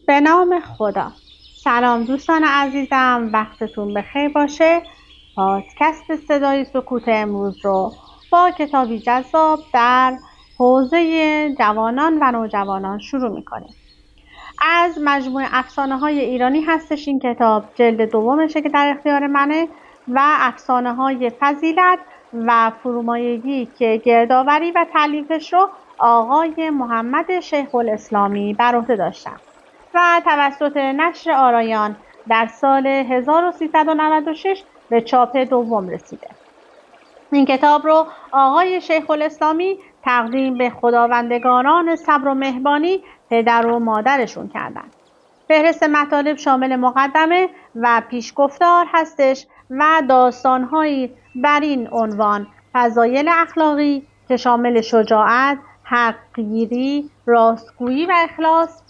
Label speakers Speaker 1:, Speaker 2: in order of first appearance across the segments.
Speaker 1: به نام خدا. سلام دوستان عزیزم، وقتتون بخیر باشه. پادکست صدای سکوت امروز رو با کتابی جذاب در حوزه جوانان و نوجوانان شروع میکنیم. از مجموعه افسانه های ایرانی هستش این کتاب، جلد دومشه که در اختیار منه و افسانه های فضیلت و فرومایگی که گردآوری و تالیفش رو آقای محمد شیخ الاسلامی بر عهده داشتن و توسط نشر آرایان در سال 1396 به چاپ دوم رسیده. این کتاب رو آقای شیخ الاسلامی تقدیم به خداوندگاران صبر و مهربانی پدر و مادرشون کردن. فهرست مطالب شامل مقدمه و پیشگفتار هستش و داستانهایی بر این عنوان: فضایل اخلاقی که شامل شجاعت، حق‌گیری، راستگویی و اخلاص،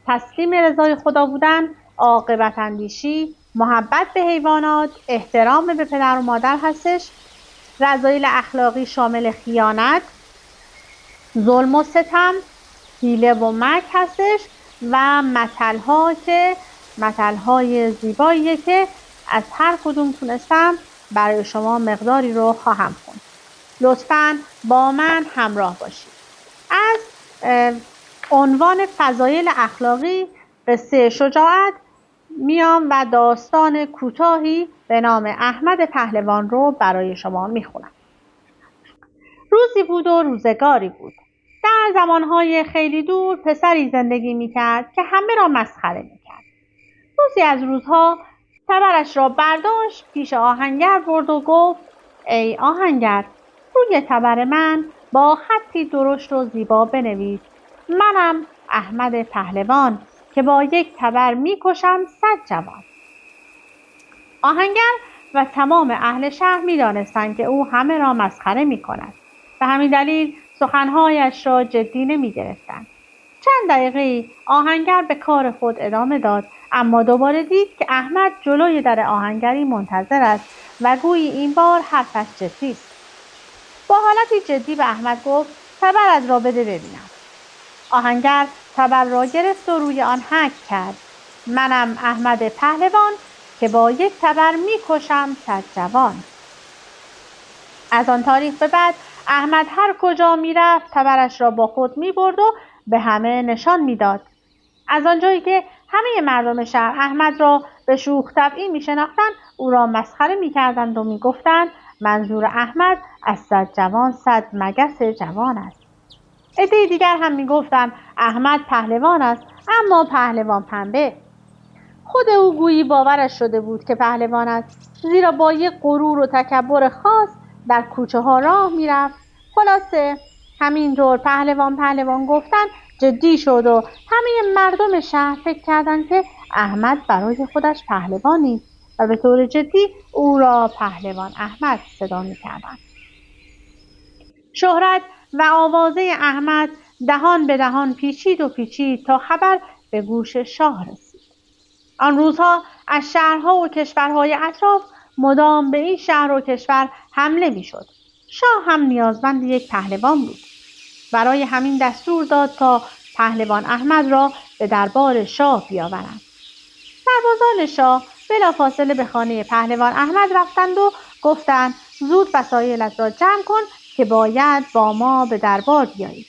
Speaker 1: تسلیم رضای خدا بودن، عاقبت اندیشی، محبت به حیوانات، احترام به پدر و مادر هستش. رذایل اخلاقی شامل خیانت، ظلم و ستم، حیله و مکر هستش و متل‌های زیباییه که از هر کدوم تونستم برای شما مقداری رو خواهم خوند. لطفاً با من همراه باشید. از عنوان فضایل اخلاقی قصه شجاعت میام و داستان کوتاهی به نام احمد پهلوان رو برای شما میخونم. روزی بود و روزگاری بود. در زمانهای خیلی دور پسری زندگی میکرد که همه را مسخره میکرد. روزی از روزها تبرش را برداشت، پیش آهنگر برد و گفت: ای آهنگر، روی تبر من با خطی درشت و زیبا بنویس: منم احمد پهلوان که با یک تبر میکشم 100 جوان. آهنگر و تمام اهل شهر میدانستند که او همه را مسخره میکند. به همین دلیل سخنهایش را جدی نمیگرفتند. چند دقیقه آهنگر به کار خود ادامه داد، اما دوباره دید که احمد جلوی در آهنگری منتظر است و گویی این بار حرفش جدی است. با حالتی جدی به احمد گفت: تبرت را بده ببینم. آهنگر تبر را گرفت و روی آن حک کرد: منم احمد پهلوان که با یک تبر میکشم 100 جوان. از آن تاریخ به بعد احمد هر کجا میرفت تبرش را با خود میبرد و به همه نشان میداد. از آنجایی که همه مردم شهر احمد را به شوخ طبعی میشناختند، او را مسخره میکردند و میگفتند منظور احمد از 100 جوان 100 مگس جوان است. عده دیگر هم میگفتند احمد پهلوان است، اما پهلوان پنبه. خود او گویی باورش شده بود که پهلوان است، زیرا با یک غرور و تکبر خاص در کوچه ها راه میرفت. خلاصه همینطور پهلوان گفتن جدی شد و همه مردم شهر فکر کردند که احمد برای خودش پهلوانی و به طور جدی او را پهلوان احمد صدا می‌کردند. شهرت و آوازه احمد دهان به دهان پیچید تا خبر به گوش شاه رسید. آن روزها از شهرها و کشورهای اطراف مدام به این شهر و کشور حمله می‌شد. شاه هم نیازمند یک پهلوان بود. برای همین دستور داد تا پهلوان احمد را به دربار شاه بیاورند. سربازان شاه بلافاصله به خانه پهلوان احمد رفتند و گفتند زود وسایلت را جمع کن که باید با ما به دربار بیایی.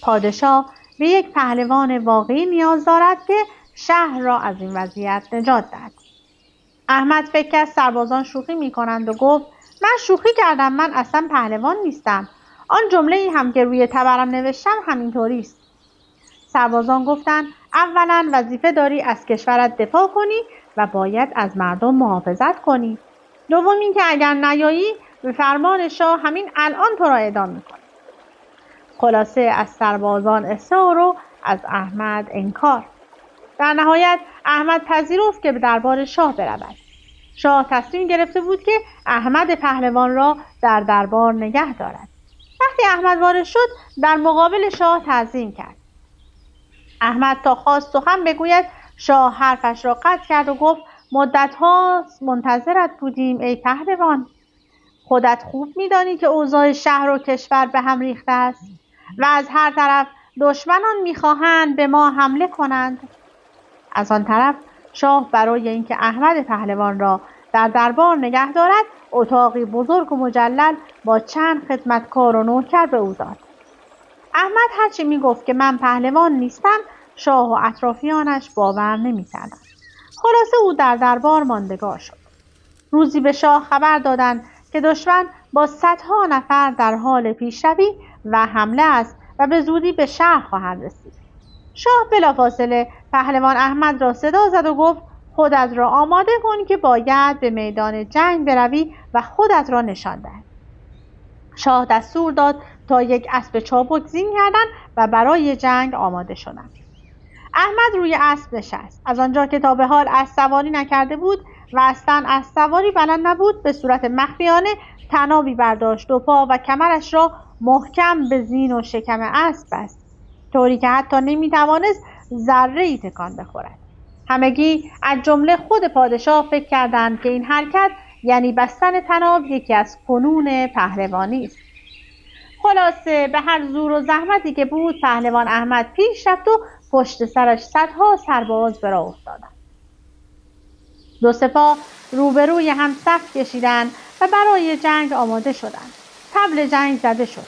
Speaker 1: پادشاه به یک پهلوان واقعی نیاز دارد که شهر را از این وضعیت نجات دهد. احمد فکر کرد سربازان شوخی می‌کنند و گفت: من شوخی کردم، من اصلا پهلوان نیستم. آن جمله‌ای هم که روی تبرم نوشتم همینطوری است. سربازان گفتند: اولا وظیفه داری از کشورت دفاع کنی و باید از مردم محافظت کنی. دوم اینکه اگر نیایی به فرمان شاه همین الان تو را اعدام می‌کنه. خلاصه از سربازان اصرار و از احمد انکار. در نهایت احمد پذیرفت که به دربار شاه برود. شاه تصمیم گرفته بود که احمد پهلوان را در دربار نگه دارد. وقتی احمد وارد شد در مقابل شاه تعظیم کرد. احمد تا خواست سخن بگوید شاه حرفش را قطع کرد و گفت: مدت‌ها منتظرت بودیم ای پهلوان. خودت خوب می‌دانی که اوضاع شهر و کشور به هم ریخته است و از هر طرف دشمنان می‌خواهند به ما حمله کنند. از آن طرف شاه برای اینکه احمد پهلوان را در دربار نگه دارد اتاقی بزرگ و مجلل با چند خدمتکار و نوکر به او داد. احمد هرچی میگفت که من پهلوان نیستم شاه و اطرافیانش باور نمی‌کردند. خلاصه او در دربار ماندگار شد. روزی به شاه خبر دادند که دشمن با صدها نفر در حال پیشروی و حمله است و به زودی به شهر خواهند رسید. شاه بلافاصله پهلوان احمد را صدا زد و گفت خودت را آماده کن که باید به میدان جنگ بروی و خودت را نشان دهی. شاه دستور داد تا یک اسب چابک زین کردند و برای جنگ آماده شدند. احمد روی اسب نشست. از آنجا که تا به حال اسب سواری نکرده بود و اصلا اسب سواری بلد نبود به صورت مخفیانه طنابی برداشت، دو پا و کمرش را محکم به زین و شکم اسب بست، طوری که حتی نمیتوانست ذره‌ای تکان بخورد. همگی از جمله خود پادشاه فکر کردند که این حرکت یعنی بستن طناب یکی از فنون پهلوانی است. خلاصه به هر زور و زحمتی که بود پهلوان احمد پیش رفت و پشت سرش صدها سرباز به راه افتادند. دو سپاه روبروی هم صف کشیدند و برای جنگ آماده شدند. طبل جنگ زده شد.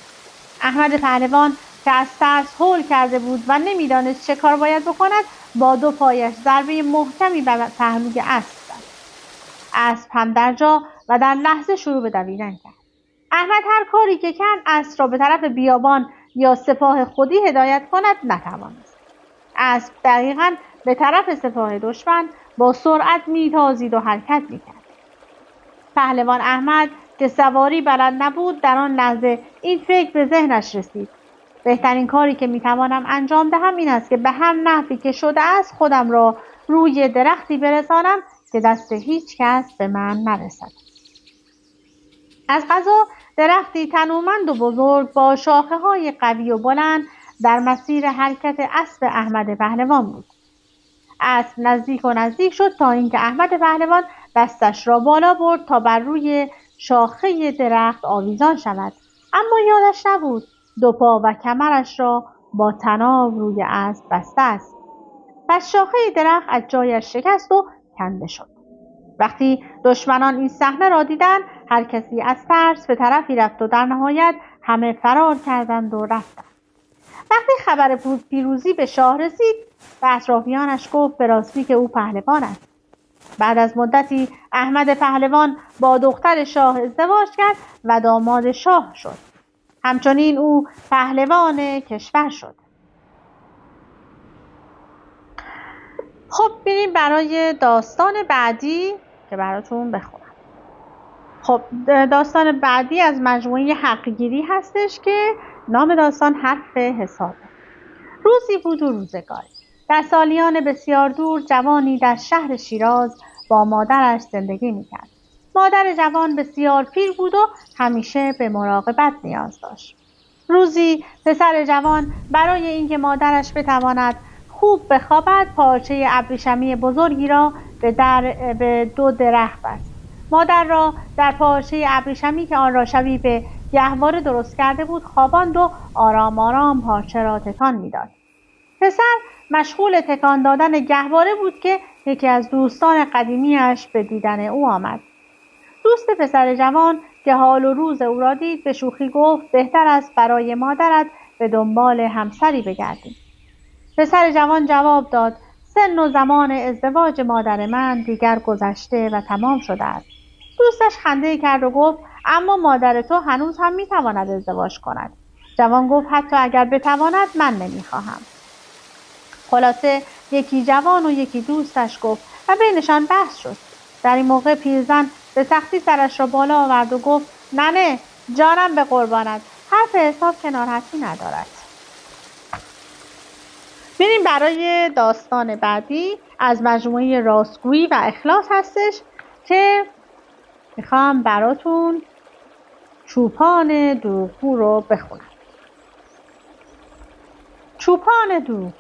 Speaker 1: احمد پهلوان که از ترس هول کرده بود و نمیدانست چه کار باید بکند با دو پایش ضربه محکمی به پهلوی اسب زد. اسب هم در جا و در لحظه شروع به دویدن کرد. احمد هر کاری که کرد اسب را به طرف بیابان یا سپاه خودی هدایت کند نتوانست. اسب دقیقاً به طرف سپاه دشمن با سرعت میتازید و حرکت میکرد. پهلوان احمد که سواری بلد نبود در آن لحظه این فکر به ذهنش رسید: بهترین کاری که میتوانم انجام دهم این است که به هر نحوی که شده است خودم را روی درختی برسانم که دست هیچ کس به من نرسد. از قضا درختی تنومند و بزرگ با شاخه‌های قوی و بلند در مسیر حرکت اسب احمد پهلوان بود. اسب نزدیک و نزدیک شد تا اینکه احمد پهلوان دستش را بالا برد تا بر روی شاخه درخت آویزان شود، اما یادش نبود دو پا و کمرش را با طناب روی اسب بسته است. پس شاخه درخت از جایش شکست و کنده شد. وقتی دشمنان این صحنه را دیدند هر کسی از ترس به طرفی رفت و در نهایت همه فرار کردند و رفتند. وقتی خبر پیروزی به شاه رسید به اطرافیانش گفت به راستی که او پهلوان است. بعد از مدتی احمد پهلوان با دختر شاه ازدواج کرد و داماد شاه شد. همچنین او پهلوان کشور شد. خب بریم برای داستان بعدی که براتون بخونم. خب داستان بعدی از مجموعه حقگیری هستش که نام داستان حرف حسابه. روزی بود و روزگاری. در سالیان بسیار دور جوانی در شهر شیراز با مادرش زندگی میکرد. مادر جوان بسیار پیر بود و همیشه به مراقبت نیاز داشت. روزی پسر جوان برای اینکه مادرش بتواند خوب بخوابد پارچه ابریشمی بزرگی را به دو درخت بست. مادر را در پارچه ابریشمی که آن را شبیه به گهواره درست کرده بود خواباند و آرام آرام پارچه را تکان میداد. پسر مشغول تکان دادن گهواره بود که یکی از دوستان قدیمیش به دیدن او آمد. دوست پسر جوان که حال و روز او را دید به شوخی گفت بهتر است برای مادرت به دنبال همسری بگردی. پسر جوان جواب داد سن و زمان ازدواج مادر من دیگر گذشته و تمام شده است. دوستش خنده کرد و گفت اما مادر تو هنوز هم میتواند ازدواج کند. جوان گفت حتی اگر بتواند من نمیخواهم. خلاصه یکی جوان و یکی دوستش گفت و بینشان بحث شد. در این موقع پیرزن به سختی سرش را بالا آورد و گفت ننه جانم به قربانت، حرف حساب که ناراحتی ندارد. بریم برای داستان بعدی از مجموعه راستگویی و اخلاص هستش که میخوام براتون چوپان دروغگو رو بخونم. چوپان دروغگو.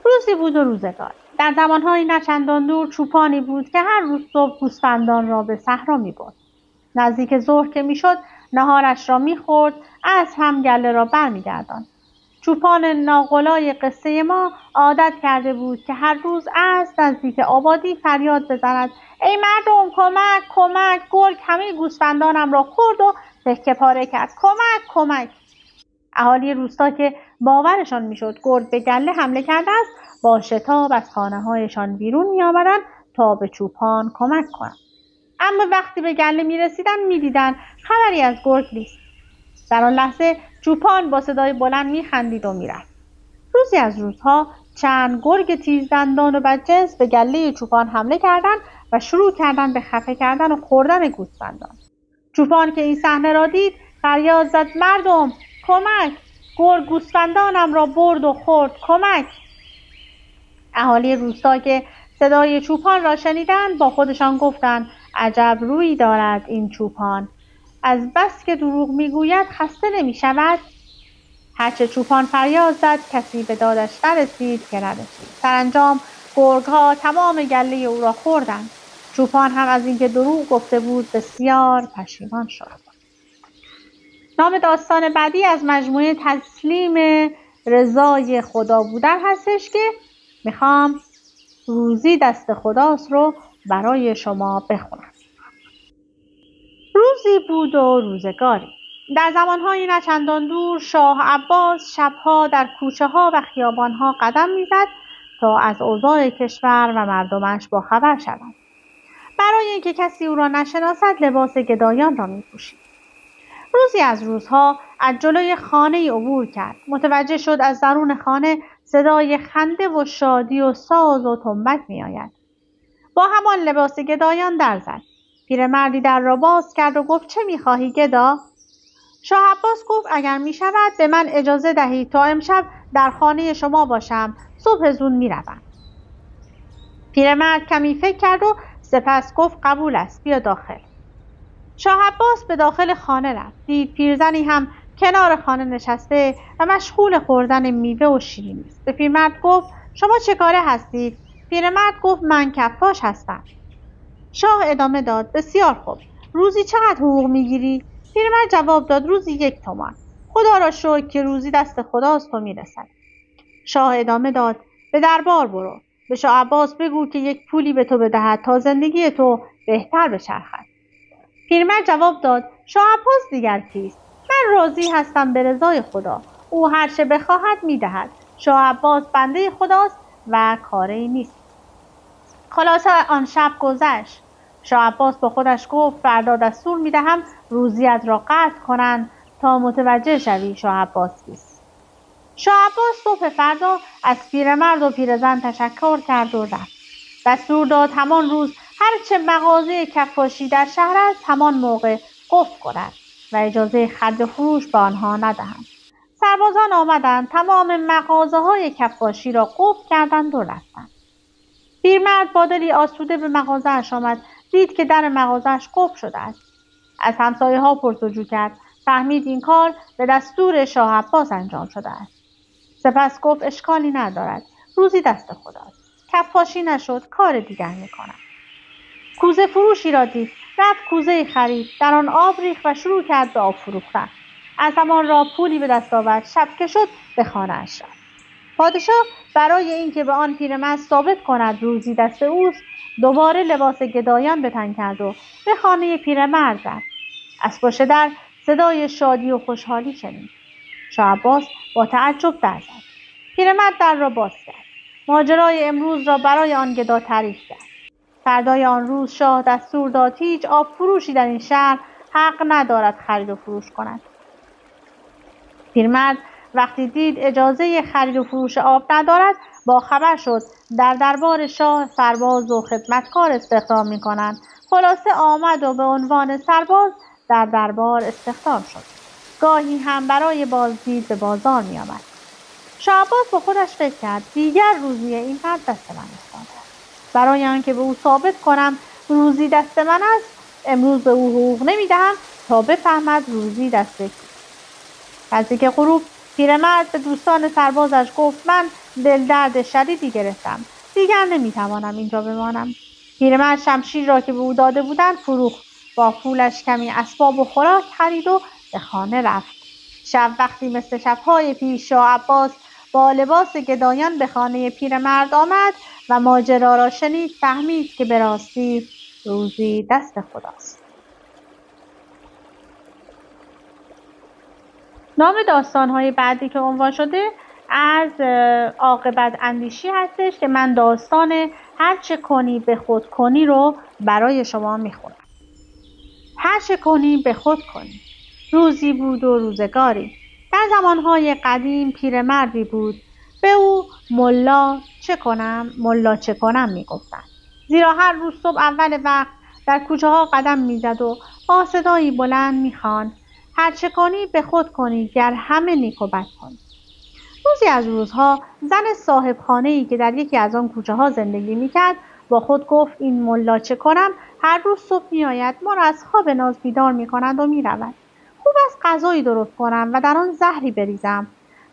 Speaker 1: روزی بود و روزگار. در زمانهای نچندان دور چوپانی بود که هر روز صبح گوسفندان را به صحرا می‌برد. نزدیک ظهر که میشد نهارش را میخورد، از هم گله را برمیگرداند. چوپان ناقلای قصه ما عادت کرده بود که هر روز از نزدیک آبادی فریاد بزند: ای مردم، کمک کمک، گرگ همه گوسفندانم را خورد و تکه پاره کرد، کمک کمک. اهالی روستا که باورشان میشد گرگ به گله حمله کرده است با شتاب از خانه‌هایشان بیرون می‌آمدند تا به چوپان کمک کنند. اما وقتی به گله می‌رسیدند می‌دیدند خبری از گرگ نیست. در آن لحظه چوپان با صدای بلند می‌خندید و می‌رفت. روزی از روزها چند گرگ تیزدندان و بدجنس به گله چوپان حمله کردند و شروع کردند به خفه کردن و خوردن گوسفندان. چوپان که این صحنه را دید فریاد زد: مردم کمک! گرگ گوسفندانم را برد و خورد، کمک! اهالی روستا که صدای چوپان را شنیدند با خودشان گفتند: عجب رویی دارد این چوپان، از بس که دروغ میگوید خسته نمیشود. هرچه چوپان فریاد زد کسی به دادش نرسید که نرسید. سرانجام گرگ‌ها تمام گله او را خوردند. چوپان هم از اینکه دروغ گفته بود بسیار پشیمان شد. نام داستان بعدی از مجموعه تسلیم رضای خدا بودن هستش که میخوام روزی دست خداست رو برای شما بخونم. روزی بود و روزگاری. در زمانهای نچندان دور شاه عباس شبها در کوچه ها و خیابان ها قدم میزد تا از اوضاع کشور و مردمش با خبر شود. برای اینکه کسی او را نشناسد لباس گدایان را میپوشید. روزی از روزها از جلوی خانه عبور کرد. متوجه شد از درون خانه صدای خنده و شادی و ساز و تنبک میآید. با همان لباس گدایان در زد. پیرمردی در را باز کرد و گفت: چه میخواهی گدا؟ شاه عباس گفت: اگر میشود به من اجازه دهید تا امشب در خانه شما باشم، صبح زود میروم. پیرمرد کمی فکر کرد و سپس گفت: قبول است، بیا داخل. شاه عباس به داخل خانه رفت. دید پیرزنی هم کنار خانه نشسته و مشغول خوردن میوه و شیرینی است. به پیرمرد گفت: شما چه کاره هستید؟ پیرمرد گفت: من کفاش هستم. شاه ادامه داد: بسیار خوب. روزی چقدر حقوق میگیری؟ پیرمرد جواب داد: روزی 1 تومان. خدا را شکر که روزی دست خداست و میرسد. شاه ادامه داد: به دربار برو. به شاه عباس بگو که یک پولی به تو بدهد تا زندگی تو بهتر بچرخد. پیرمرد جواب داد: شاه عباس دیگر کیست؟ من راضی هستم به رضای خدا. او هر چه بخواهد میدهد. شاه عباس بنده خداست و کاری نیست. خلاصه آن شب گذشت. شاه عباس با خودش گفت: فردا دستور میدهم روزیت را قطع کنند تا متوجه شوی شاه عباس کیست. شاه عباس صبح فردا از پیرمرد و پیرزن تشکر کرد و رفت. دستور داد همان روز هرچه مغازه کفاشی در شهر است همان موقع قفل کنند و اجازه خرید و فروش به آنها ندهند. سربازان آمدند تمام مغازه های کفاشی را قفل کردند و رفتند. پیرمرد با دلی آسوده به مغازه‌اش آمد. دید که در مغازه‌اش قفل شده است. از همسایه‌ها پرسجو کرد. فهمید این کار به دستور شاه عباس انجام شده است. سپس گفت: اشکالی ندارد، روزی دست خداست. کفاشی نشد، کار دیگر میکنم. کوزه فروشی را دید. رفت کوزه خرید. در آن آب ریخت و شروع کرد به آب فروختن. از همان راه پولی به دست آورد. شب که شد به خانه‌اش رفت. پادشاه برای اینکه به آن پیرمرد ثابت کند روزی دست اوست دوباره لباس گدایان به تن کرد و به خانه پیرمرد رفت. از پشت در صدای شادی و خوشحالی شنید. شاه عباس با تعجب در زد. پیرمرد در را باز کرد. ماجرای امروز را برای آن گدا تعریف کرد. فردای آن روز شاه دستور داد هیچ آب فروشی در این شهر حق ندارد خرید و فروش کند. پیرمرد وقتی دید اجازه خرید و فروش آب ندارد با خبر شد در دربار شاه سرباز و خدمتکار استخدام می‌کنند. خلاصه آمد و به عنوان سرباز در دربار استخدام شد. گاهی هم برای بازدید به بازار می‌آمد. شاه عباس با خودش فکر کرد دیگر روزی این مرد دست من افتاده. برای آنکه به او ثابت کنم روزی دست من است امروز به او حقوق نمی‌دهم تا بفهمد روزی دست کیست. نزدیک غروب پیرمرد به دوستان سربازش گفت: من دل درد شدیدی گرفتم. دیگر نمیتوانم اینجا بمانم. پیرمرد شمشیر را که به او داده بودند فروخت. با پولش کمی اسباب و خوراک خرید و به خانه رفت. شب وقتی مثل شب‌های پیش شاه عباس با لباس گدایان به خانه پیرمرد آمد و ماجرا را شنید، فهمید که به راستی روزی دست خداست. نام داستان‌های بعدی که عنوان شده از عاقبت اندیشی هستش که من داستان هرچه کنی به خود کنی رو برای شما میخونم. هرچه کنی به خود کنی. روزی بود و روزگاری. در زمانهای قدیم پیرمردی بود. به او ملا چه کنم میگفتند. زیرا هر روز صبح اول وقت در کوچه ها قدم میزد و با صدایی بلند میخواند هرچه کنی به خود کنی گر همه نیک و بد کنی. روزی از روزها زن صاحب خانه‌ای که در یکی از آن کوچه ها زندگی میکرد با خود گفت این ملا چه کنم هر روز صبح میآید ما را از خواب ناز بیدار میکند و میرود. خوب است غذایی درست کنم و در آن زهری بریزم.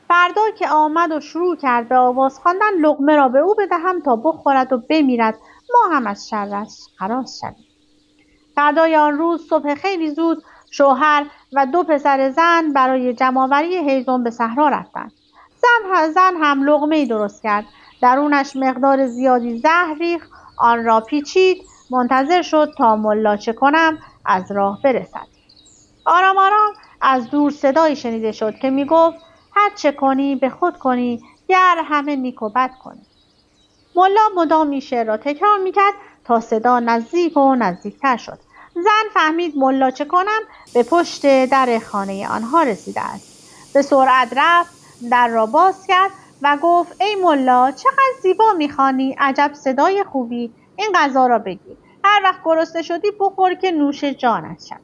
Speaker 1: فردا که آمد و شروع کرد به آواز خواندن لقمه را به او بدهم تا بخورد و بمیرد، ما هم از شرش خلاص شویم. فردای آن روز صبح خیلی زود شوهر و 2 پسر زن برای جمع‌آوری هیزم به صحرا رفتند. زن هم لقمه‌ای درست کرد، درونش مقدار زیادی زهر ریخت، آن را پیچید، منتظر شد تا ملا چه کنم از راه برسد. آرام آرام از دور صدایی شنیده شد که میگفت هر چه کنی به خود کنی گر همه نیک و بد کنی. ملا مدام این شعر را تکرار میکرد تا صدا نزدیک و نزدیکتر شد. زن فهمید ملا چه کنم به پشت در خانه آنها رسیده است. به سرعت رفت، در را باز کرد و گفت ای ملا چقدر زیبا میخوانی، عجب صدای خوبی، این غذا را بگیر، هر وقت گرسنه شدی بخور که نوش جانت شود.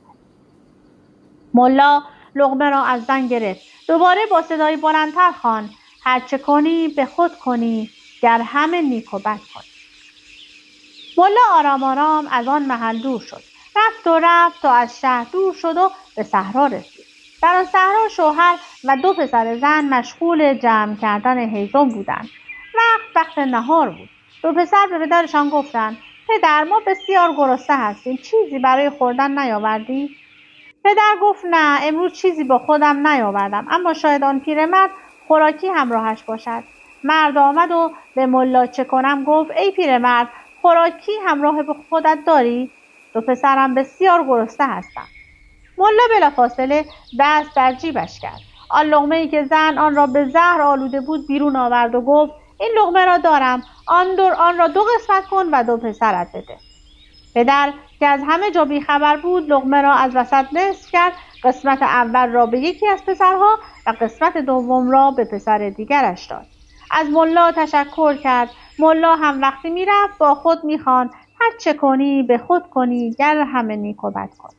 Speaker 1: ملا لقمه را از زن گرفت، دوباره با صدای بلندتر خواند هر چه کنی به خود کنی گر همه نیک و بد کنی. ملا آرام آرام از آن محل دور شد، رفت تا از شهر دور شد و به صحرا رسید. در آن صحرا شوهر و 2 پسر زن مشغول جمع کردن هیزم بودند. وقت نهار بود. 2 پسر به پدرشان گفتند پدر ما بسیار گرسنه هستیم، چیزی برای خوردن نیاوردی؟ پدر گفت نه، امروز چیزی با خودم نیاوردم، اما شاید آن پیرمرد خوراکی همراهش باشد. مرد آمد و به ملا چه کنم گفت ای پیرمرد خوراکی همراه به خودت داری؟ 2 پسرم بسیار گرسنه هستند. ملا بلافاصله دست در جیبش کرد. آن لقمه‌ای که زن آن را به زهر آلوده بود بیرون آورد و گفت این لقمه را دارم، آن را 2 قسمت کن و 2 پسرت بده. پدر که از همه جا بیخبر بود لقمه را از وسط نصف کرد، قسمت اول را به یکی از پسرها و قسمت دوم را به پسر دیگرش داد. از ملا تشکر کرد. ملا هم وقتی میرفت با خود میخواند هر چه کنی به خود کنی گر همه نیک و بد کنی.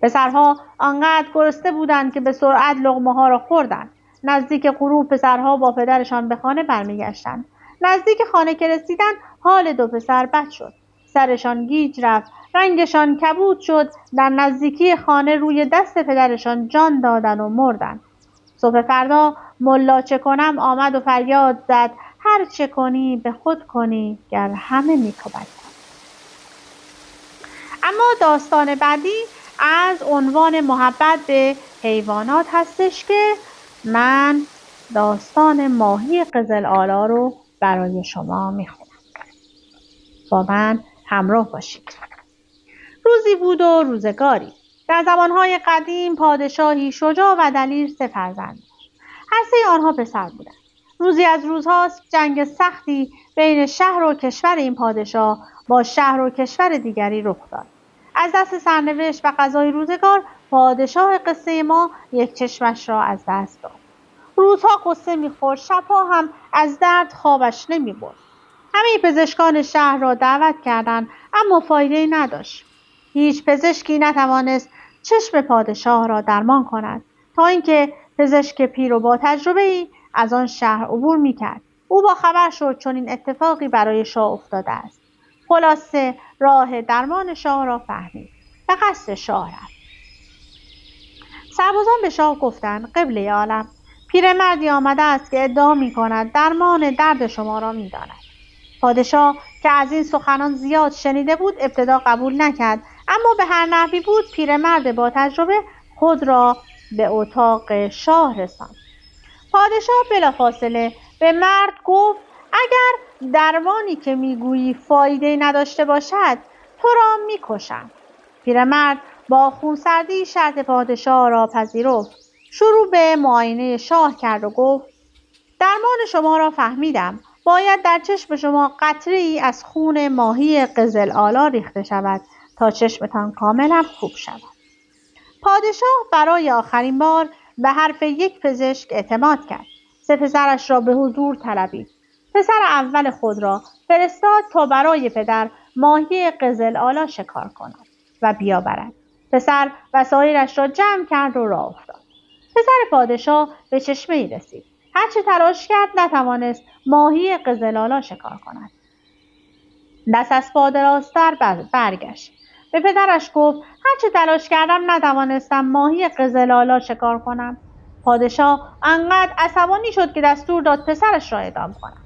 Speaker 1: پسرها آنقدر گرسنه بودند که به سرعت لقمه ها را خوردند. نزدیک غروب پسرها با پدرشان به خانه برمیگشتند. نزدیک خانه که رسیدند حال 2 پسر بد شد. سرشان گیج رفت، رنگشان کبود شد. در نزدیکی خانه روی دست پدرشان جان دادند و مردند. صبح فردا ملا چه کنم آمد و فریاد زد هر چه کنی به خود کنی گر همه نیک و بد کنی. اما داستان بعدی از عنوان محبت به حیوانات هستش که من داستان ماهی قزل‌آلا رو برای شما میخونم. با من همراه باشید. روزی بود و روزگاری. در زمانهای قدیم پادشاهی شجاع و دلیر 3 فرزند داشت. هر 3 آنها پسر بودند. روزی از روزهاست جنگ سختی بین شهر و کشور این پادشاه با شهر و کشور دیگری رخ داد. از دست سرنوشت و قضای روزگار پادشاه قصه ما یک چشمش را از دست داد. روزها قصه می‌خورد، شبها هم از درد خوابش نمی‌برد. همه پزشکان شهر را دعوت کردند اما فایده نداشت. هیچ پزشکی نتوانست چشم پادشاه را درمان کند تا اینکه پزشک پیر و با تجربه‌ای از آن شهر عبور می‌کرد. او با خبر شد چون این اتفاقی برای شاه افتاده است. خلاصه راه درمان شاه را فهمید و قصد شاه رفت. سربازان به شاه گفتند قبله عالم، پیرمردی آمده است که ادعا می‌کند درمان درد شما را می‌داند. پادشاه که از این سخنان زیاد شنیده بود ابتدا قبول نکرد، اما به هر نحوی بود پیرمرد با تجربه خود را به اتاق شاه رساند. پادشاه بلافاصله به مرد گفت اگر درمانی که میگویی فایده نداشته باشد تو را میکشم. پیرمرد با خونسردی شرط پادشاه را پذیرفت. شروع به معاینه شاه کرد و گفت درمان شما را فهمیدم. باید در چشم شما قطره‌ای از خون ماهی قزل آلا ریخته شود تا چشمتان کاملا خوب شود. پادشاه برای آخرین بار به حرف یک پزشک اعتماد کرد. 3 پسرش را به حضور طلبید. پسر اول خود را فرستاد تا برای پدر ماهی قزل آلا شکار کند و بیاورد. پسر وسایلش را جمع کرد و راه افتاد. پسر پادشاه به چشمه‌ای رسید. هرچه تلاش کرد نتوانست ماهی قزل آلا شکار کند. دست از پا درازتر برگشت. به پدرش گفت هرچه تلاش کردم نتوانستم ماهی قزل آلا شکار کنم. پادشاه انقدر عصبانی شد که دستور داد پسرش را اعدام کنند.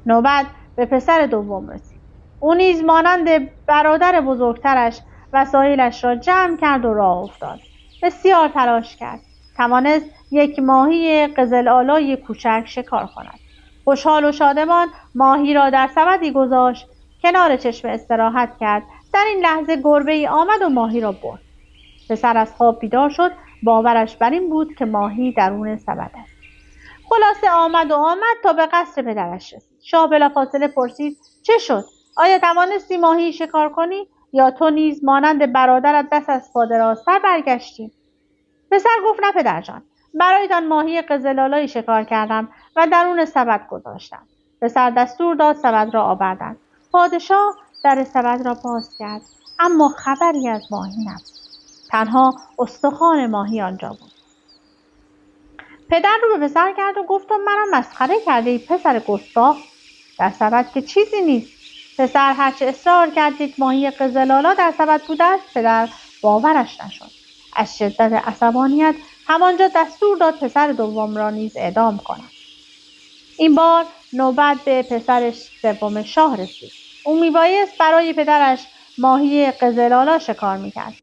Speaker 1: نوبت به پسر دوم رسید. او نیز مانند برادر بزرگترش وسایلش را جمع کرد و راه افتاد. بسیار تلاش کرد. توانست یک ماهی قزل آلای کوچک شکار کند. خوشحال و شادمان ماهی را در سبدی گذاشت. کنار چشم استراحت کرد. در این لحظه گربه‌ای آمد و ماهی را برد. پسر از خواب بیدار شد. باورش بر این بود که ماهی درون سبد است. خلاصه آمد تا به قصر پدرش رسید. شاه بلافاصله پرسید چه شد؟ آیا توانستی ماهی شکار کنی یا تو نیز مانند برادرت دست از پا درازتر برگشتی؟ پسر گفت نه پدرجان، برایتان ماهی قزل آلایی شکار کردم و درون سبد گذاشتم. پسر دستور داد سبد را آوردند. پادشاه در سبد را باز کرد اما خبری از ماهی نبود. تنها استخوان ماهی آنجا بود. پدر رو به پسر کرد و گفت مرا مسخره کرده ای پسر گستاخ، در سبد که چیزی نیست. پسر هرچه اصرار کرد یک ماهی قزل آلا در سبد بوده است پدر باورش نشد. از شدت عصبانیت همانجا دستور داد پسر دوم را نیز اعدام کند. این بار نوبت به پسر سوم شاه رسید. او میبایست برای پدرش ماهی قزل آلا شکار میکرد.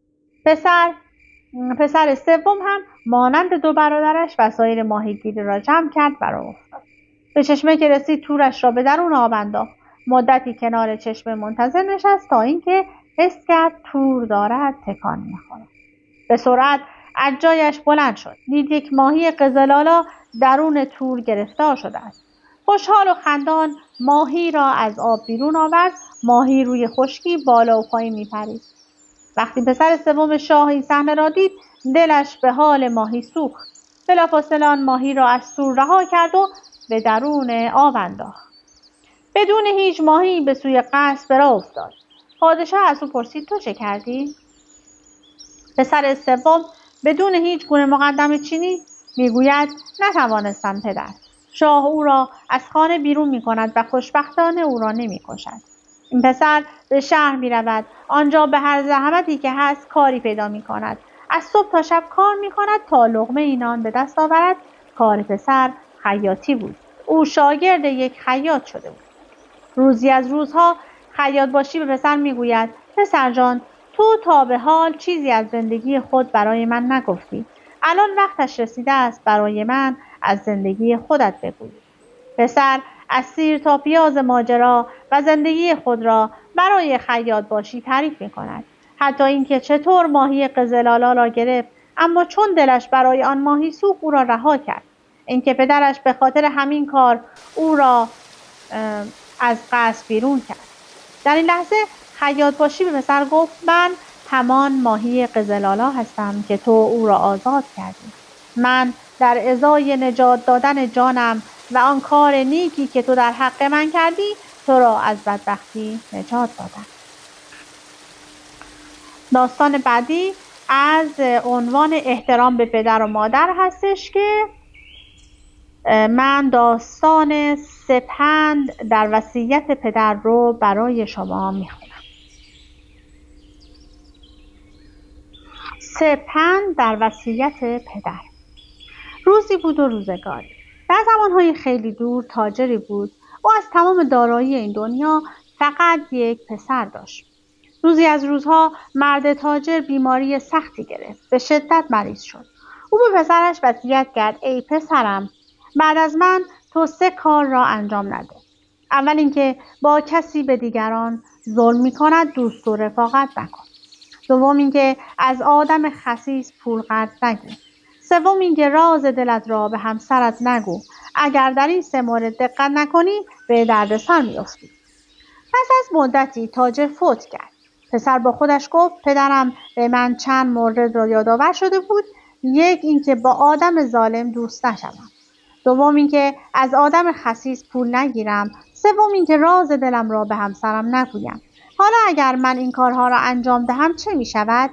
Speaker 1: پسر سوم هم مانند 2 برادرش وسایل ماهیگیری را جمع کرد و راه افتاد. به چشمه که رسید تورش را به درون آب انداخت. مدتی کنار چشمه منتظر نشست تا اینکه حس کرد تور دارد تکان میخورد. به سرعت از جایش بلند شد. دید یک ماهی قزل آلا درون تور گرفتار شده است. خوشحال و خندان ماهی را از آب بیرون آورد. ماهی روی خشکی بالا و پایین میپرید. وقتی پسر سوم شاه این صحنه را دید دلش به حال ماهی سوخت. بلافاصله آن ماهی را از تور رها کرد و به درون آب انداخت. بدون هیچ ماهی به سوی قصر راه افتاد. پادشاه از او پرسید تو چه کردی؟ پسر سوم بدون هیچ گونه مقدمه چینی میگوید نتوانستم پدر. شاه او را از خانه بیرون می‌کند و خوشبختانه او را نمی‌کشد. این پسر به شهر می‌رود. آنجا به هر زحمتی که هست کاری پیدا می‌کند. از صبح تا شب کار می‌کند تا لقمه نان به دست آورد. کار پسر خیاطی بود. او شاگرد یک خیاط شده بود. روزی از روزها خیاط باشی به پسر می‌گوید پسر جان تو تا به حال چیزی از زندگی خود برای من نگفتی. الان وقتش رسیده است برای من از زندگی خودت بگویی. پسر از سیر تا پیاز ماجرا و زندگی خود را برای خیاط باشی تعریف می‌کند. حتی اینکه چطور ماهی قزل آلا را گرفت اما چون دلش برای آن ماهی سوخت او را رها کرد. اینکه پدرش به خاطر همین کار او را از قصر بیرون کرد. در این لحظه خیاط باشی به پسر گفت من همان ماهی قزل آلا هستم که تو او را آزاد کردی. من در ازای نجات دادن جانم و آن کار نیکی که تو در حق من کردی تو را از بدبختی نجات دادم. داستان بعدی از عنوان احترام به پدر و مادر هستش که من داستان سپند در وصیت پدر رو برای شما میخونم. سپند در وصیت پدر. روزی بود و روزگاری. در زمانهای خیلی دور تاجری بود. او از تمام دارایی این دنیا فقط یک پسر داشت. روزی از روزها مرد تاجر بیماری سختی گرفت. به شدت مریض شد. او به پسرش وصیت کرد: ای پسرم، بعد از من تو 3 کار را انجام نده. اول اینکه با کسی به دیگران ظلم می‌کند دوست و رفاقت نکن. دوم اینکه از آدم خسیس پول قرض نگیر. سوم اینکه راز دلت را به همسرت نگو. اگر در این 3 مورد دقت نکنی به دردسر می‌افتی. پس از مدتی تاجر فوت کرد. پسر با خودش گفت: پدرم به من چند مورد را یادآور شده بود. یک، اینکه با آدم ظالم دوست نشوم. دوم اینکه از آدم خسیس پول نگیرم. سوم اینکه راز دلم را به همسرم نگویم. حالا اگر من این کارها را انجام دهم چه می شود؟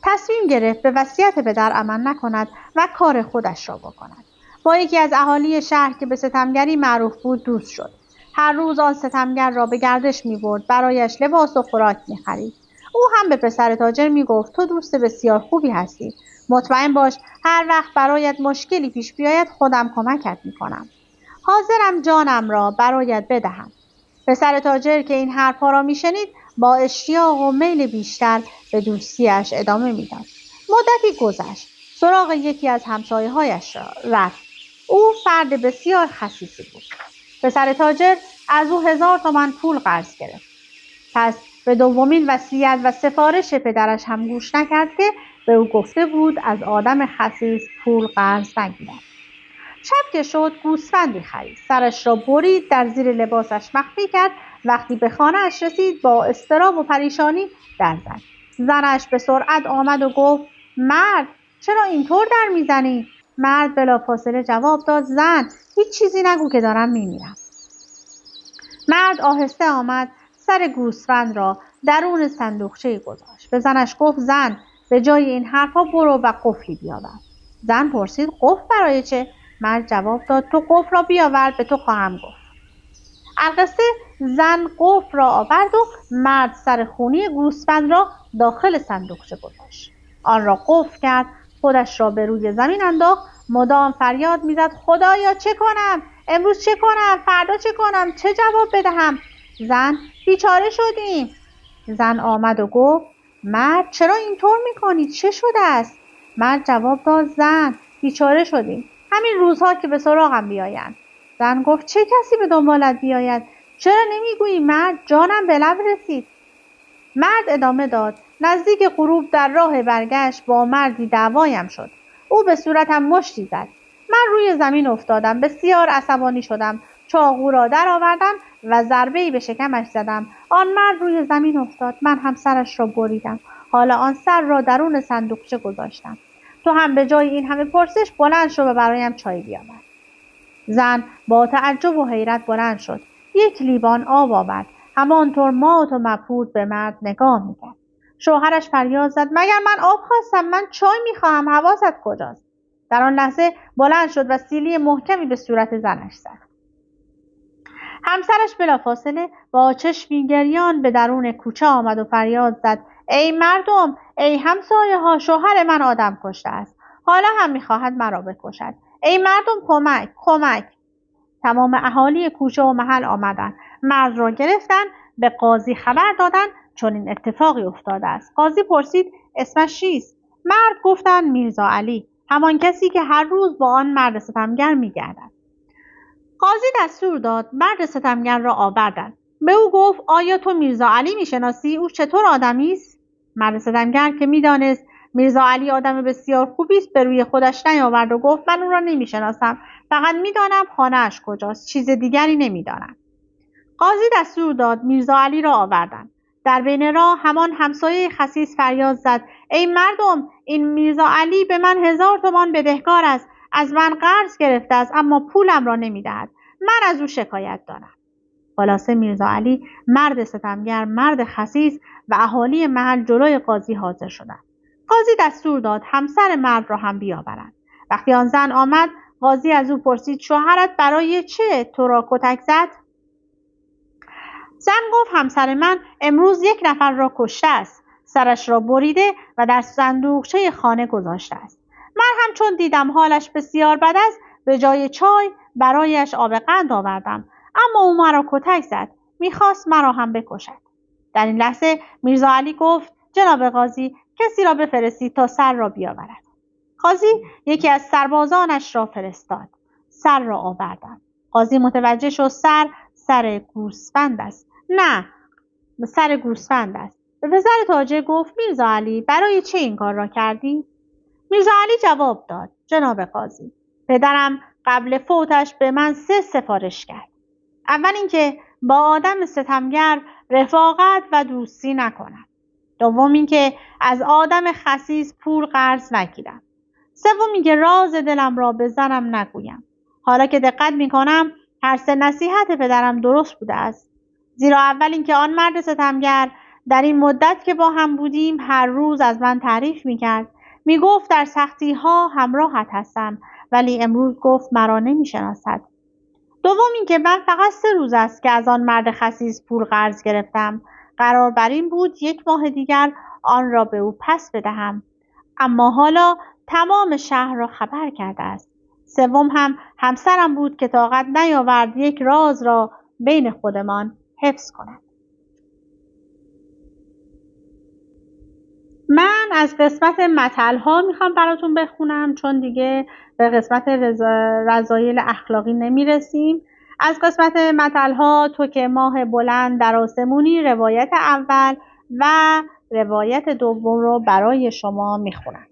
Speaker 1: تصمیم گرفت به وصیت پدر عمل نکند و کار خودش را بکند. با یکی از اهالی شهر که به ستمگری معروف بود دوست شد. هر روز آن ستمگر را به گردش می برد، برایش لباس و خوراک می خرید. او هم به پسر تاجر می گفت: تو دوست بسیار خوبی هستی. مطمئن باش هر وقت برایت مشکلی پیش بیاید خودم کمکت می کنم. حاضرم جانم را برایت بدهم. پسر تاجر که این حرفها را می شنید با اشتیاق و میل بیشتر به دوستیش ادامه می داد. مدتی گذشت. سراغ یکی از همسایه‌هایش رفت. او فرد بسیار خسیسی بود. پسر تاجر از او 1000 تومان پول قرض گرفت. پس به دومین وصیت و سفارش پدرش هم گوش نکرد که به او گفته بود از آدم خسیس پول قرض نگیرد. شب که شد گوسفندی خرید. سرش را برید، در زیر لباسش مخفی کرد. وقتی به خانه‌اش رسید با اضطراب و پریشانی در زد. زنش به سرعت آمد و گفت: مرد، چرا اینطور در میزنی؟ مرد بلافاصله جواب داد: زن، هیچ چیزی نگو که دارم میمیرم. مرد آهسته آمد، سر گوسفند را درون صندوقچه گذاشت. به زنش گفت: زن، به جای این حرفا برو و قفلی بیاور. زن پرسید: قفل برای چه؟ مرد جواب داد: تو قفل را بیاور، به تو خواهم گفت. القصه زن قفل را آورد و مرد سر خونی گوسفند را داخل صندوقچه گذاشت. آن را قفل کرد، خودش را به روی زمین انداخت، مدام فریاد میزد: خدایا چه کنم؟ امروز چه کنم؟ فردا چه کنم؟ چه جواب بدهم؟ زن: بیچاره شدیم. زن آمد و گفت: مرد، چرا اینطور میکنی؟ چه شده است؟ مرد جواب داد: زن، بیچاره شدیم. همین روزها که به سراغم بیایند. زن گفت: چه کسی به دنبالت بیاید؟ چرا نمیگویی؟ مرد، جانم به لب رسید. مرد ادامه داد: نزدیک غروب در راه برگشت با مردی دعوایم شد. او به صورتم مشتی زد. من روی زمین افتادم، بسیار عصبانی شدم. چاقو را در آوردم و ضربه‌ای به شکمش زدم. آن مرد روی زمین افتاد. من هم سرش را بریدم. حالا آن سر را درون صندوقچه گذاشتم. تو هم به جای این همه پرسش بلند شو و برایم چای بیاور. زن با تعجب و حیرت بلند شد. 1 لیوان آب آورد. همانطور مات و مبهوت به مرد نگاه میکرد. شوهرش فریاد زد: مگر من آب خواستم؟ من چای میخواهم. حواست کجاست؟ در آن لحظه بلند شد و سیلی محکمی به صورت زنش زد. همسرش بلافاصله با چشمی گریان به درون کوچه آمد و فریاد زد: ای مردم، ای همسایه ها، شوهر من آدم کشته است. حالا هم میخواهد مرا بکشد. ای مردم، کمک، کمک! تمام اهالی کوچه و محل آمدند. مرد را گرفتند، به قاضی خبر دادند چون این اتفاقی افتاده است. قاضی پرسید: اسمش چیست؟ مرد گفتند: میرزا علی، همان کسی که هر روز با آن مرد ستمگر میگردد. قاضی دستور داد مرد ستمگر را آوردند. به او گفت: آیا تو میرزا علی میشناسی؟ او چطور آدمی است؟ مرد ستمگر که میدانست میرزا علی آدم بسیار خوبی است به روی خودش نیاورد و گفت: من او را نمیشناسم، فقط میدانم خانه‌اش کجاست، چیز دیگری نمیدانم. قاضی دستور داد میرزا علی را آوردند. در بین راه همان همسایه خسیس فریاد زد: ای مردم، این میرزا علی به من 1000 تومان بدهکار است. از من قرض گرفته است اما پولم را نمیدهد. من از او شکایت دارم. خلاصه میرزا علی، مرد ستمگر، مرد خسیس و اهالی محل جلوی قاضی حاضر شدند. قاضی دستور داد همسر مرد را هم بیاورند. وقتی آن زن آمد، قاضی از او پرسید: شوهرت برای چه تو را کتک زد؟ زن گفت: همسر من امروز 1 نفر را کشته است. سرش را بریده و در صندوقچه خانه گذاشته است. من هم چون دیدم حالش بسیار بد است، به جای چای برایش آب قند آوردم، اما او مرا کتک زد. میخواست مرا هم بکشد. در این لحظه میرزا علی گفت: جناب قاضی، کسی را بفرستید تا سر را بیاورد. قاضی یکی از سربازانش را فرستاد. سر را آوردند. قاضی متوجه شد سر گوسفند است. نه، سر گوسفند است. به پسر تاجر گفت میرزا علی برای چه این کار را کردی؟ میرزا علی جواب داد جناب قاضی، پدرم قبل فوتش به من 3 سفارش کرد. اول اینکه با آدم ستمگر رفاقت و دوستی نکنم. دوم اینکه از آدم خسیس پول قرض نگیرم. سوم اینکه راز دلم را به زنم نگویم. حالا که دقت میکنم هر 3 نصیحت پدرم درست بوده است. زیرا اول اینکه آن مرد ستمگر در این مدت که با هم بودیم هر روز از من تعریف میکرد. میگفت در سختی ها همراهت هستم، ولی امروز گفت مرا نمیشناسد. دوم اینکه من فقط 3 روز است که از آن مرد خسیس پول قرض گرفتم. قرار بر این بود 1 ماه دیگر آن را به او پس بدهم، اما حالا تمام شهر را خبر کرده است. سوم هم همسرم بود که طاقت نیاورد یک راز را بین خودمان حفظ کند. من از قسمت متل‌ها میخوام براتون بخونم، چون دیگه به قسمت رذایل اخلاقی نمیرسیم. از قسمت متل‌ها تو که ماه بلند در آسمونی روایت اول و روایت دوم رو برای شما میخونم.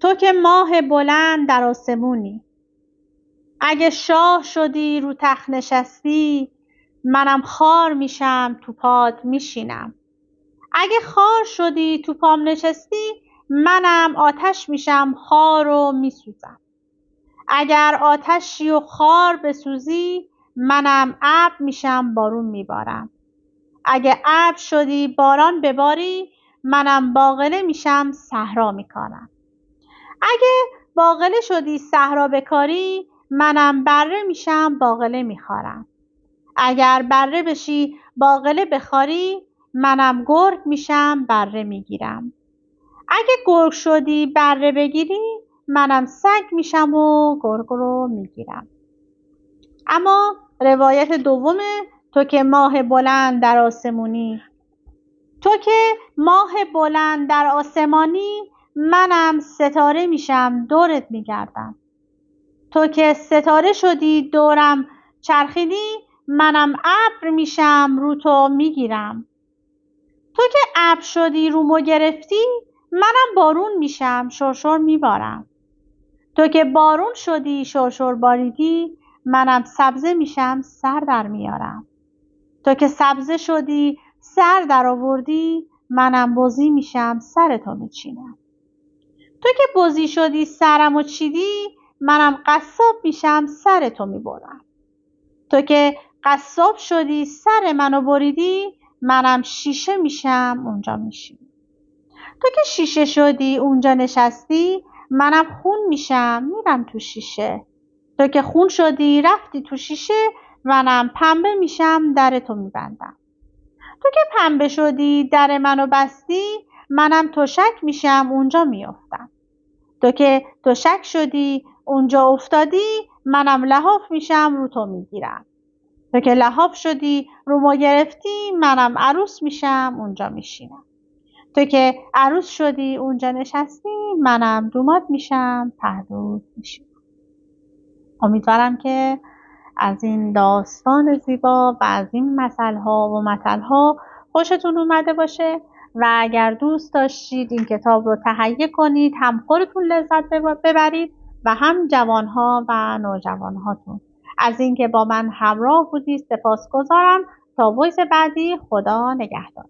Speaker 1: تو که ماه بلند در آسمونی، اگه شاه شدی رو تخت نشستی، منم خار میشم تو پات میشینم. اگه خار شدی تو پام نشستی، منم آتش میشم خار و میسوزم. اگر آتشی و خار بسوزی، منم ابر میشم بارون میبارم. اگه ابر شدی باران بباری، منم باقله میشم صحرا میکارم. اگه باقله شدی صحرا بکاری، منم بره میشم باقله میخارم. اگر بره بشی باقله بخاری، منم گرگ میشم بره میگیرم. اگه گرگ شدی بره بگیری، منم سگ میشم و گرگ رو میگیرم. اما روایت دومه، تو که ماه بلند در آسمونی. تو که ماه بلند در آسمانی، منم ستاره میشم دورت میگردم. تو که ستاره شدی دورم چرخیدی، منم ابر میشم رو تو میگیرم. تو که ابر شدی رومو گرفتی، منم بارون میشم شرشر میبارم. تو که بارون شدی شرشر باریدی، منم سبزه میشم سر در میارم. تو که سبزه شدی سر در آوردی، منم بزی میشم سرتو میچینم. تو که بزی شدی سرمو چیدی، منم قصاب میشم سرتو میبرم. تو که قصاب شدی سر منو بریدی، منم شیشه میشم اونجا میشینم. تو که شیشه شدی اونجا نشستی، منم خون میشم میرم تو شیشه. تو که خون شدی رفتی تو شیشه، منم پنبه میشم در تو میبندم. تو که پنبه شدی در منو بستی، منم تشک میشم اونجا میافتم. تو که تشک شدی اونجا افتادی، منم لحاف میشم رو تو میگیرم. تو که لحاف شدی رومو گرفتی، منم عروس میشم اونجا میشینم. تو که عروس شدی اونجا نشستی، منم دومات میشم پهلوت میشینم. امیدوارم که از این داستان زیبا و از این مثل‌ها و متل‌ها خوشتون اومده باشه و اگر دوست داشتید این کتاب رو تهیه کنید، هم خودتون لذت ببرید و هم جوانها و نوجوانهاتون. از اینکه با من همراه بودید سپاسگزارم. تا ویس بعدی، خدا نگهدار.